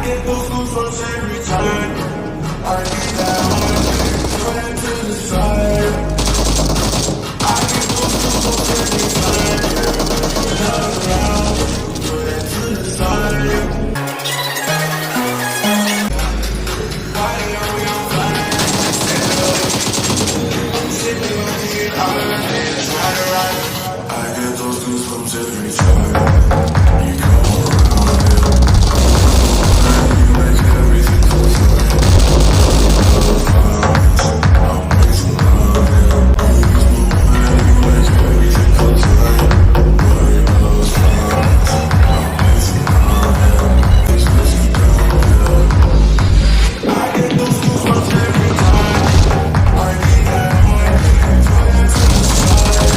get those goosebumps every time. I need that heart, throw that to the side. I get those goosebumps every time. Put that around, throw that to the side. Body on your fire, stand up. I'm sitting on the island, it's right. I get those goosebumps every time. You come around it, you make everything feel fine. I'm mixing love, yeah. You make everything feel fine. Worry about us, I'm mixing love, yeah. It's mixing down, yeah. I get those goosebumps every time. I need that heart, throw that to the side.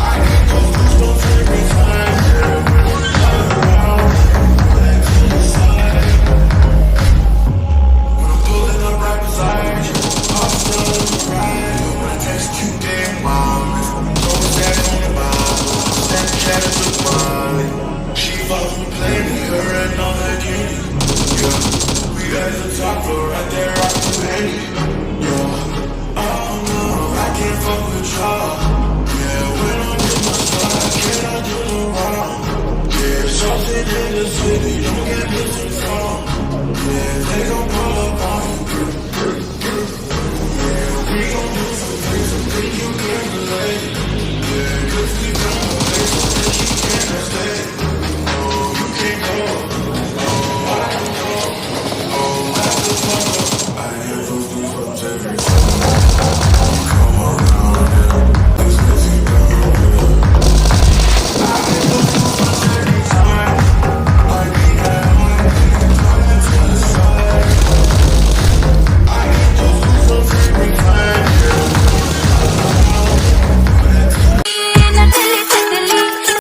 I get those goosebumps every time, yeah. Turn around, throw that to the side. When I'm pulling up right beside you, I'm still on the ride. When I text you, damn mom, throw that on the Bible. Snapchat is a Molly. She follows me, play me, her and all her kitties. Yeah, we at the top floor, right there, I can pay. Yeah, oh no, I can't fuck with y'all. Yeah, when I'm in my stride, can I do no wrong? Yeah, something in the city, don't get misinformed. Yeah, they gon' pull up on you. Yeah, we gon' do some things you can't relate. Yeah, 'cause we got a place that you can't stay.